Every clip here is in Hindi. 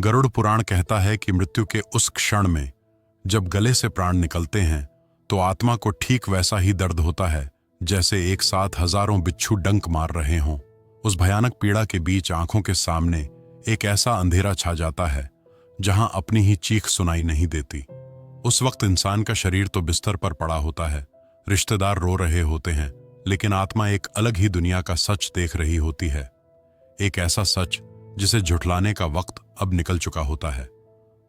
गरुड़ पुराण कहता है कि मृत्यु के उस क्षण में जब गले से प्राण निकलते हैं तो आत्मा को ठीक वैसा ही दर्द होता है जैसे एक साथ हजारों बिच्छू डंक मार रहे हों। उस भयानक पीड़ा के बीच आंखों के सामने एक ऐसा अंधेरा छा जाता है जहां अपनी ही चीख सुनाई नहीं देती। उस वक्त इंसान का शरीर तो बिस्तर पर पड़ा होता है, रिश्तेदार रो रहे होते हैं, लेकिन आत्मा एक अलग ही दुनिया का सच देख रही होती है। एक ऐसा सच जिसे झुठलाने का वक्त अब निकल चुका होता है।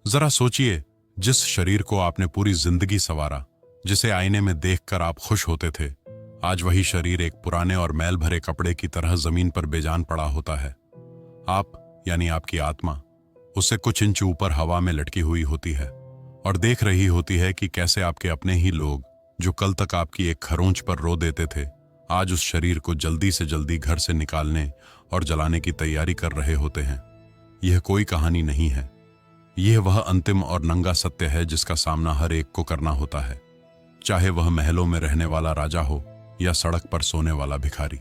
जरा सोचिए, जिस शरीर को आपने पूरी जिंदगी संवारा, जिसे आईने में देखकर आप खुश होते थे, आज वही शरीर एक पुराने और मैल भरे कपड़े की तरह जमीन पर बेजान पड़ा होता है। आप यानी आपकी आत्मा उससे कुछ इंच ऊपर हवा में लटकी हुई होती है और देख रही होती है कि कैसे आपके अपने ही लोग, जो कल तक आपकी एक खरोंच पर रो देते थे, आज उस शरीर को जल्दी से जल्दी घर से निकालने और जलाने की तैयारी कर रहे होते हैं। यह कोई कहानी नहीं है, यह वह अंतिम और नंगा सत्य है जिसका सामना हर एक को करना होता है, चाहे वह महलों में रहने वाला राजा हो या सड़क पर सोने वाला भिखारी।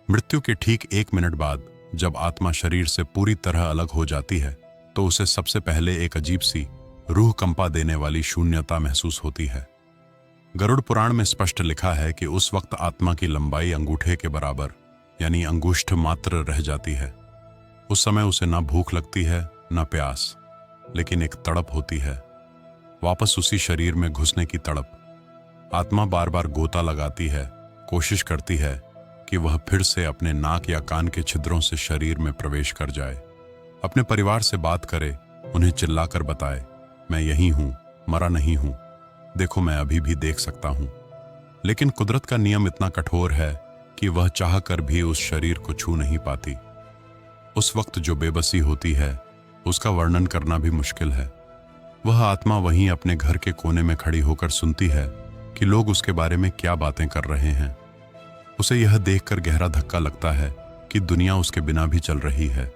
मृत्यु के ठीक 1 मिनट बाद जब आत्मा शरीर से पूरी तरह अलग हो जाती है तो उसे सबसे पहले एक अजीब सी, रूह कंपा देने वाली शून्यता महसूस होती है। गरुड़ पुराण में स्पष्ट लिखा है कि उस वक्त आत्मा की लंबाई अंगूठे के बराबर यानी अंगुष्ठ मात्र रह जाती है। उस समय उसे ना भूख लगती है ना प्यास, लेकिन एक तड़प होती है, वापस उसी शरीर में घुसने की तड़प। आत्मा बार बार गोता लगाती है, कोशिश करती है कि वह फिर से अपने नाक या कान के छिद्रों से शरीर में प्रवेश कर जाए, अपने परिवार से बात करे, उन्हें चिल्लाकर बताए, मैं यही हूं, मरा नहीं हूं, देखो मैं अभी भी देख सकता हूं। लेकिन कुदरत का नियम इतना कठोर है कि वह चाह कर भी उस शरीर को छू नहीं पाती। उस वक्त जो बेबसी होती है उसका वर्णन करना भी मुश्किल है। वह आत्मा वहीं अपने घर के कोने में खड़ी होकर सुनती है कि लोग उसके बारे में क्या बातें कर रहे हैं। उसे यह देखकर गहरा धक्का लगता है कि दुनिया उसके बिना भी चल रही है।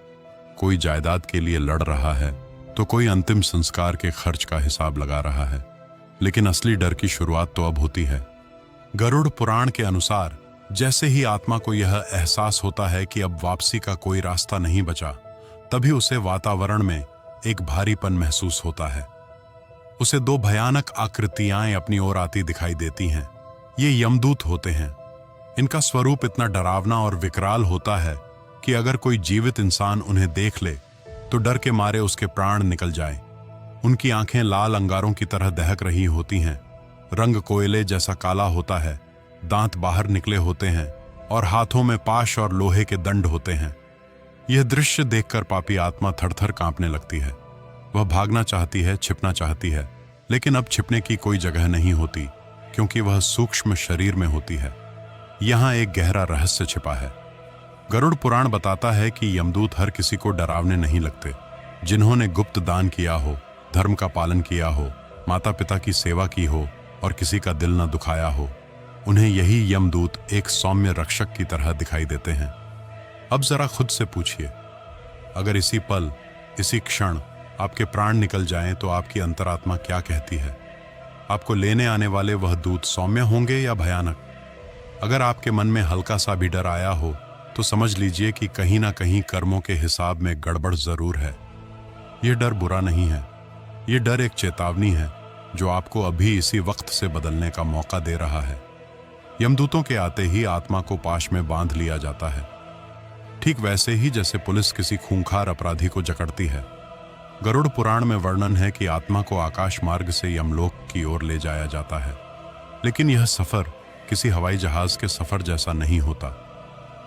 कोई जायदाद के लिए लड़ रहा है तो कोई अंतिम संस्कार के खर्च का हिसाब लगा रहा है। लेकिन असली डर की शुरुआत तो अब होती है। गरुड़ पुराण के अनुसार जैसे ही आत्मा को यह एहसास होता है कि अब वापसी का कोई रास्ता नहीं बचा, तभी उसे वातावरण में एक भारीपन महसूस होता है। उसे 2 भयानक आकृतियां अपनी ओर आती दिखाई देती हैं। ये यमदूत होते हैं। इनका स्वरूप इतना डरावना और विकराल होता है कि अगर कोई जीवित इंसान उन्हें देख ले तो डर के मारे उसके प्राण निकल जाए। उनकी आंखें लाल अंगारों की तरह दहक रही होती हैं, रंग कोयले जैसा काला होता है, दांत बाहर निकले होते हैं और हाथों में पाश और लोहे के दंड होते हैं। यह दृश्य देखकर पापी आत्मा थरथर कांपने लगती है। वह भागना चाहती है, छिपना चाहती है, लेकिन अब छिपने की कोई जगह नहीं होती क्योंकि वह सूक्ष्म शरीर में होती है। यहां एक गहरा रहस्य छिपा है। गरुड़ पुराण बताता है कि यमदूत हर किसी को डरावने नहीं लगते। जिन्होंने गुप्त दान किया हो, धर्म का पालन किया हो, माता पिता की सेवा की हो और किसी का दिल न दुखाया हो, उन्हें यही यमदूत एक सौम्य रक्षक की तरह दिखाई देते हैं। अब जरा खुद से पूछिए, अगर इसी पल, इसी क्षण आपके प्राण निकल जाएं तो आपकी अंतरात्मा क्या कहती है? आपको लेने आने वाले वह दूत सौम्य होंगे या भयानक? अगर आपके मन में हल्का सा भी डर आया हो तो समझ लीजिए कि कहीं ना कहीं कर्मों के हिसाब में गड़बड़ जरूर है। यह डर बुरा नहीं है, यह डर एक चेतावनी है जो आपको अभी इसी वक्त से बदलने का मौका दे रहा है। यमदूतों के आते ही आत्मा को पाश में बांध लिया जाता है, ठीक वैसे ही जैसे पुलिस किसी खूंखार अपराधी को जकड़ती है। गरुड़ पुराण में वर्णन है कि आत्मा को आकाश मार्ग से यमलोक की ओर ले जाया जाता है, लेकिन यह सफर किसी हवाई जहाज के सफर जैसा नहीं होता।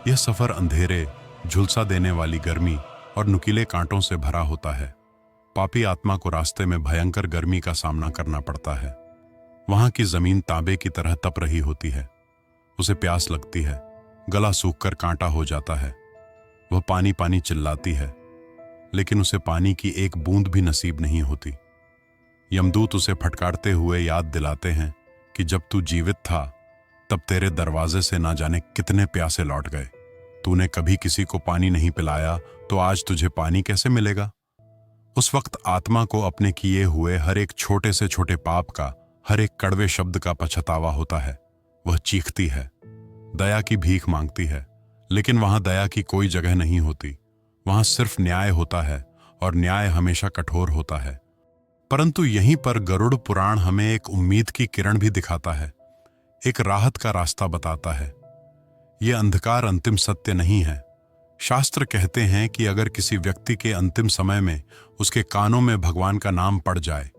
यह सफर अंधेरे, झुलसा देने वाली गर्मी और नुकीले कांटों से भरा होता है। पापी आत्मा को रास्ते में भयंकर गर्मी का सामना करना पड़ता है। वहां की जमीन तांबे की तरह तप रही होती है। उसे प्यास लगती है, गला सूखकर कांटा हो जाता है। वह पानी पानी चिल्लाती है, लेकिन उसे पानी की एक बूंद भी नसीब नहीं होती। यमदूत उसे फटकारते हुए याद दिलाते हैं कि जब तू जीवित था तब तेरे दरवाजे से ना जाने कितने प्यासे लौट गए। तूने कभी किसी को पानी नहीं पिलाया तो आज तुझे पानी कैसे मिलेगा? उस वक्त आत्मा को अपने किए हुए हर एक छोटे से छोटे पाप का, हर एक कड़वे शब्द का पछतावा होता है। वह चीखती है, दया की भीख मांगती है, लेकिन वहां दया की कोई जगह नहीं होती। वहां सिर्फ न्याय होता है और न्याय हमेशा कठोर होता है। परंतु यहीं पर गरुड़ पुराण हमें एक उम्मीद की किरण भी दिखाता है, एक राहत का रास्ता बताता है। यह अंधकार अंतिम सत्य नहीं है। शास्त्र कहते हैं कि अगर किसी व्यक्ति के अंतिम समय में उसके कानों में भगवान का नाम पड़ जाए,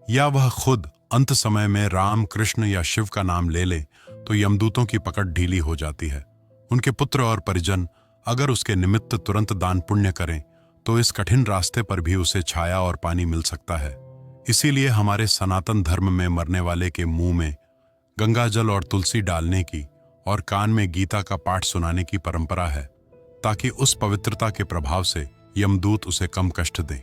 या वह खुद अंत समय में राम, कृष्ण या शिव का नाम ले ले, तो यमदूतों की पकड़ ढीली हो जाती है। उनके पुत्र और परिजन अगर उसके निमित्त तुरंत दान पुण्य करें, तो इस कठिन रास्ते पर भी उसे छाया और पानी मिल सकता है। इसीलिए हमारे सनातन धर्म में मरने वाले के मुंह में गंगाजल और तुलसी डालने की और कान में गीता का पाठ सुनाने की परंपरा है, ताकि उस पवित्रता के प्रभाव से यमदूत उसे कम कष्ट दें।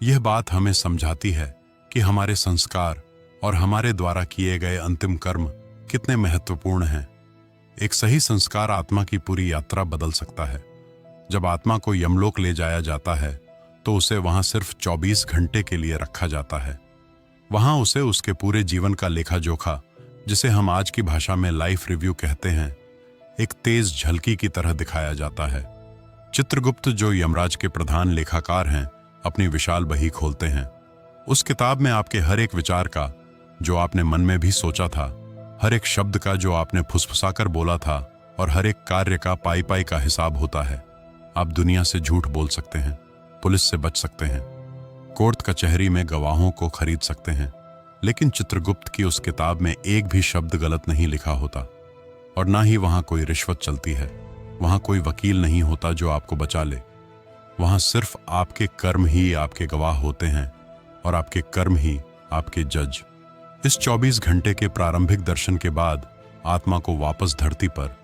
यह बात हमें समझाती है कि हमारे संस्कार और हमारे द्वारा किए गए अंतिम कर्म कितने महत्वपूर्ण हैं। एक सही संस्कार आत्मा की पूरी यात्रा बदल सकता है। जब आत्मा को यमलोक ले जाया जाता है, तो उसे वहां सिर्फ 24 घंटे के लिए रखा जाता है। वहां उसे उसके पूरे जीवन का लेखा जोखा, जिसे हम आज की भाषा में लाइफ रिव्यू कहते हैं, एक तेज झलकी की तरह दिखाया जाता है। चित्रगुप्त, जो यमराज के प्रधान लेखाकार हैं, अपनी विशाल बही खोलते हैं। उस किताब में आपके हर एक विचार का, जो आपने मन में भी सोचा था, हर एक शब्द का, जो आपने फुसफुसाकर बोला था, और हर एक कार्य का पाई पाई का हिसाब होता है। आप दुनिया से झूठ बोल सकते हैं, पुलिस से बच सकते हैं, कोर्ट कचहरी में गवाहों को खरीद सकते हैं, लेकिन चित्रगुप्त की उस किताब में एक भी शब्द गलत नहीं लिखा होता। और ना ही वहां कोई रिश्वत चलती है। वहां कोई वकील नहीं होता जो आपको बचा ले। वहां सिर्फ आपके कर्म ही आपके गवाह होते हैं, और आपके कर्म ही आपके जज। इस 24 घंटे के प्रारंभिक दर्शन के बाद आत्मा को वापस धरती पर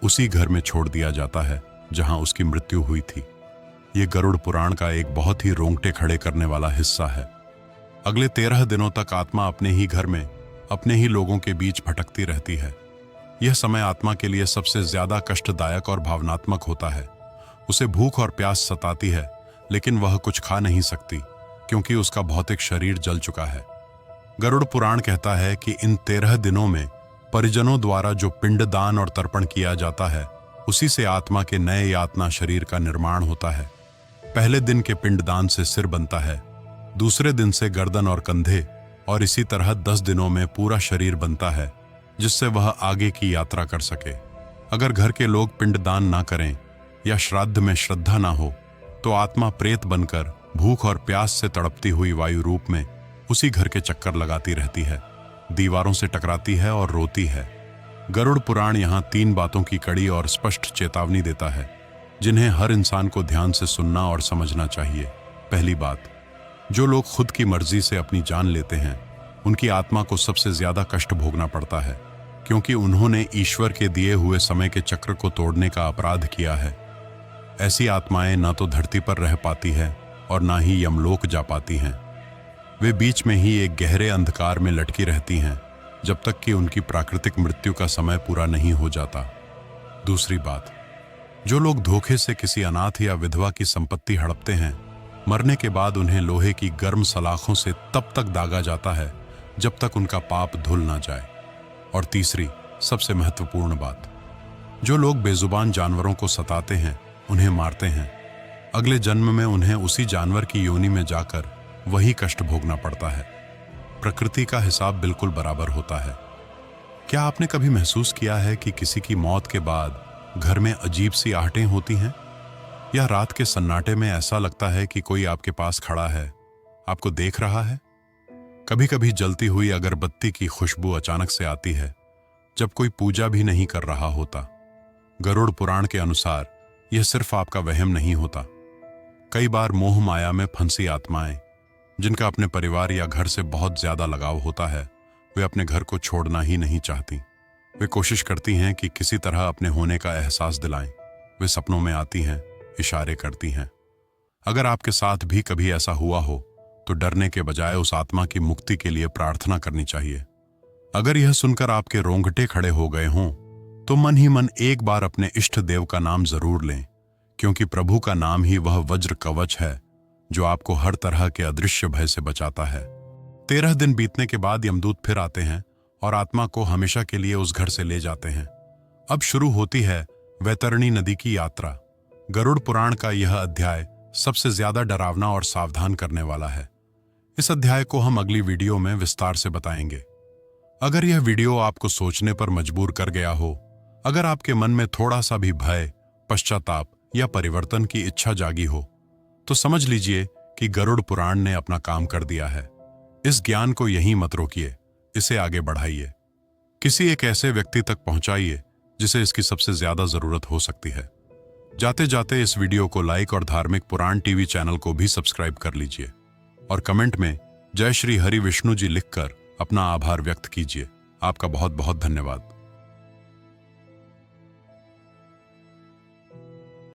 उसी घर में छोड़ दिया जाता है जहां उसकी मृत्यु हुई थी। यह गरुड़ पुराण का एक बहुत ही रोंगटे खड़े करने वाला हिस्सा है। अगले 13 दिनों तक आत्मा अपने ही घर में, अपने ही लोगों के बीच भटकती रहती है। यह समय आत्मा के लिए सबसे ज्यादा कष्टदायक और भावनात्मक होता है। उसे भूख और प्यास सताती है, लेकिन वह कुछ खा नहीं सकती, क्योंकि उसका भौतिक शरीर जल चुका है। गरुड़ पुराण कहता है कि इन 13 दिनों में परिजनों द्वारा जो पिंडदान और तर्पण किया जाता है, उसी से आत्मा के नए यातना शरीर का निर्माण होता है। पहले दिन के पिंडदान से सिर बनता है, दूसरे दिन से गर्दन और कंधे, और इसी तरह 10 दिनों में पूरा शरीर बनता है, जिससे वह आगे की यात्रा कर सके। अगर घर के लोग पिंडदान ना करें या श्राद्ध में श्रद्धा ना हो, तो आत्मा प्रेत बनकर भूख और प्यास से तड़पती हुई वायु रूप में उसी घर के चक्कर लगाती रहती है, दीवारों से टकराती है और रोती है। गरुड़ पुराण यहाँ 3 बातों की कड़ी और स्पष्ट चेतावनी देता है, जिन्हें हर इंसान को ध्यान से सुनना और समझना चाहिए। पहली बात, जो लोग खुद की मर्जी से अपनी जान लेते हैं, उनकी आत्मा को सबसे ज्यादा कष्ट भोगना पड़ता है, क्योंकि उन्होंने ईश्वर के दिए हुए समय के चक्र को तोड़ने का अपराध किया है। ऐसी आत्माएं न तो धरती पर रह पाती है और ना ही यमलोक जा पाती हैं। वे बीच में ही एक गहरे अंधकार में लटकी रहती हैं, जब तक कि उनकी प्राकृतिक मृत्यु का समय पूरा नहीं हो जाता। दूसरी बात, जो लोग धोखे से किसी अनाथ या विधवा की संपत्ति हड़पते हैं, मरने के बाद उन्हें लोहे की गर्म सलाखों से तब तक दागा जाता है जब तक उनका पाप धुल ना जाए। और तीसरी, सबसे महत्वपूर्ण बात, जो लोग बेजुबान जानवरों को सताते हैं, उन्हें मारते हैं, अगले जन्म में उन्हें उसी जानवर की योनि में जाकर वही कष्ट भोगना पड़ता है। प्रकृति का हिसाब बिल्कुल बराबर होता है। क्या आपने कभी महसूस किया है कि किसी की मौत के बाद घर में अजीब सी आहटें होती हैं, या रात के सन्नाटे में ऐसा लगता है कि कोई आपके पास खड़ा है, आपको देख रहा है? कभी कभी जलती हुई अगरबत्ती की खुशबू अचानक से आती है, जब कोई पूजा भी नहीं कर रहा होता। गरुड़ पुराण के अनुसार यह सिर्फ आपका वहम नहीं होता। कई बार मोह माया में फंसी आत्माएं, जिनका अपने परिवार या घर से बहुत ज्यादा लगाव होता है, वे अपने घर को छोड़ना ही नहीं चाहती। वे कोशिश करती हैं कि किसी तरह अपने होने का एहसास दिलाएं। वे सपनों में आती हैं, इशारे करती हैं। अगर आपके साथ भी कभी ऐसा हुआ हो, तो डरने के बजाय उस आत्मा की मुक्ति के लिए प्रार्थना करनी चाहिए। अगर यह सुनकर आपके रोंगटे खड़े हो गए हों, तो मन ही मन एक बार अपने इष्ट देव का नाम जरूर लें, क्योंकि प्रभु का नाम ही वह वज्र कवच है जो आपको हर तरह के अदृश्य भय से बचाता है। 13 दिन बीतने के बाद यमदूत फिर आते हैं और आत्मा को हमेशा के लिए उस घर से ले जाते हैं। अब शुरू होती है वैतरणी नदी की यात्रा। गरुड़ पुराण का यह अध्याय सबसे ज्यादा डरावना और सावधान करने वाला है। इस अध्याय को हम अगली वीडियो में विस्तार से बताएंगे। अगर यह वीडियो आपको सोचने पर मजबूर कर गया हो, अगर आपके मन में थोड़ा सा भी भय, पश्चाताप या परिवर्तन की इच्छा जागी हो, तो समझ लीजिए कि गरुड़ पुराण ने अपना काम कर दिया है। इस ज्ञान को यहीं मत रोकिए, इसे आगे बढ़ाइए, किसी एक ऐसे व्यक्ति तक पहुंचाइए जिसे इसकी सबसे ज्यादा जरूरत हो सकती है। जाते जाते इस वीडियो को लाइक और धार्मिक पुराण टीवी चैनल को भी सब्सक्राइब कर लीजिए और कमेंट में जय श्री हरि विष्णु जी लिखकर अपना आभार व्यक्त कीजिए। आपका बहुत बहुत धन्यवाद।